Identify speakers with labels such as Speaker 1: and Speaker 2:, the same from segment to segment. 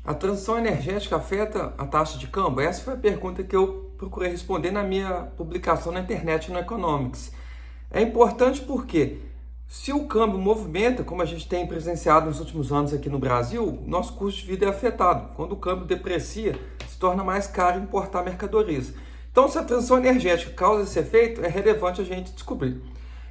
Speaker 1: A transição energética afeta a taxa de câmbio? Essa foi a pergunta que eu procurei responder na minha publicação na internet no Economics. É importante porque se o câmbio movimenta, como a gente tem presenciado nos últimos anos aqui no Brasil, nosso custo de vida é afetado. Quando o câmbio deprecia, se torna mais caro importar mercadorias. Então, se a transição energética causa esse efeito, é relevante a gente descobrir.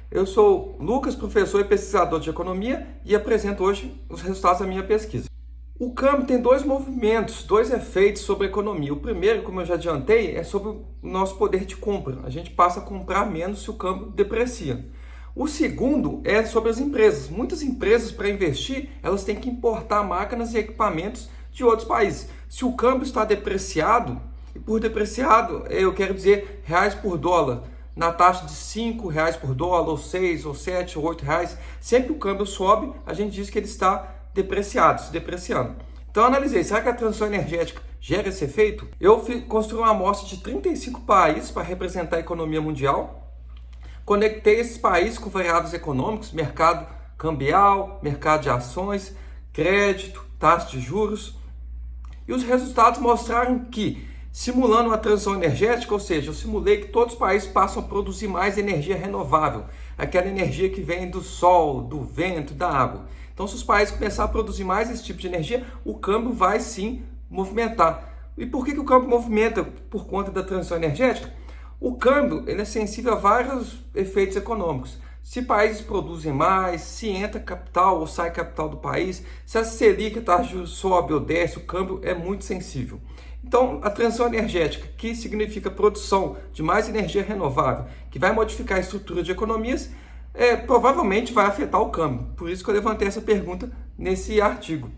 Speaker 1: Eu sou Lucas, professor e pesquisador de economia, e apresento hoje os resultados da minha pesquisa. O câmbio tem dois movimentos, dois efeitos sobre a economia. O primeiro, como eu já adiantei, é sobre o nosso poder de compra. A gente passa a comprar menos se o câmbio deprecia. O segundo é sobre as empresas. Muitas empresas, para investir, elas têm que importar máquinas e equipamentos de outros países. Se o câmbio está depreciado, e por depreciado eu quero dizer reais por dólar, na taxa de R$ 5 por dólar, ou 6, ou 7, ou 8 reais, sempre que o câmbio sobe, a gente diz que ele está depreciado, se depreciando. Então eu analisei, será que a transição energética gera esse efeito? Eu construí uma amostra de 35 países para representar a economia mundial, conectei esses países com variáveis econômicos, mercado cambial, mercado de ações, crédito, taxa de juros, e os resultados mostraram que, simulando uma transição energética, ou seja, eu simulei que todos os países passam a produzir mais energia renovável, aquela energia que vem do sol, do vento, da água. Então, se os países começarem a produzir mais esse tipo de energia, o câmbio vai sim movimentar. E por que o câmbio movimenta por conta da transição energética? O câmbio ele é sensível a vários efeitos econômicos. Se países produzem mais, se entra capital ou sai capital do país, se a Selic, a taxa de juros sobe ou desce, o câmbio é muito sensível. Então, a transição energética, que significa produção de mais energia renovável, que vai modificar a estrutura de economias, provavelmente vai afetar o câmbio. Por isso que eu levantei essa pergunta nesse artigo.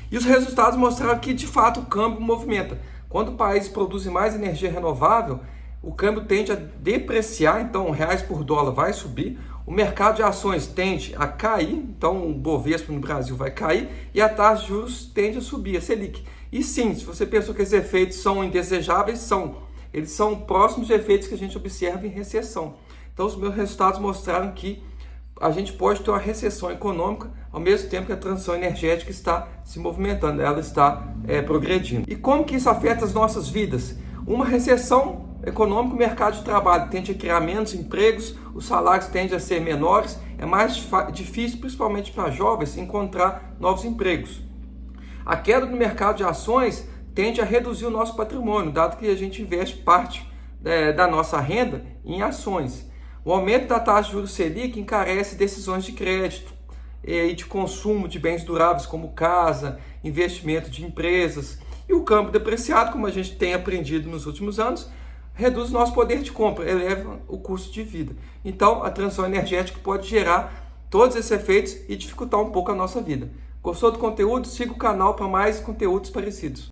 Speaker 1: E os resultados mostraram que, de fato, o câmbio movimenta. Quando o país produz mais energia renovável, o câmbio tende a depreciar, então reais por dólar vai subir, o mercado de ações tende a cair, então o Bovespa no Brasil vai cair, e a taxa de juros tende a subir, a Selic. E sim, se você pensou que esses efeitos são indesejáveis, eles são próximos de efeitos que a gente observa em recessão. Então, os meus resultados mostraram que a gente pode ter uma recessão econômica ao mesmo tempo que a transição energética está se movimentando, ela está progredindo. E como que isso afeta as nossas vidas? Uma recessão econômica, o mercado de trabalho tende a criar menos empregos, os salários tendem a ser menores, é mais difícil, principalmente para jovens, encontrar novos empregos. A queda no mercado de ações tende a reduzir o nosso patrimônio, dado que a gente investe parte da nossa renda em ações. O aumento da taxa de juros Selic encarece decisões de crédito e de consumo de bens duráveis como casa, investimento de empresas. E o câmbio depreciado, como a gente tem aprendido nos últimos anos, reduz o nosso poder de compra, eleva o custo de vida. Então, a transição energética pode gerar todos esses efeitos e dificultar um pouco a nossa vida. Gostou do conteúdo? Siga o canal para mais conteúdos parecidos.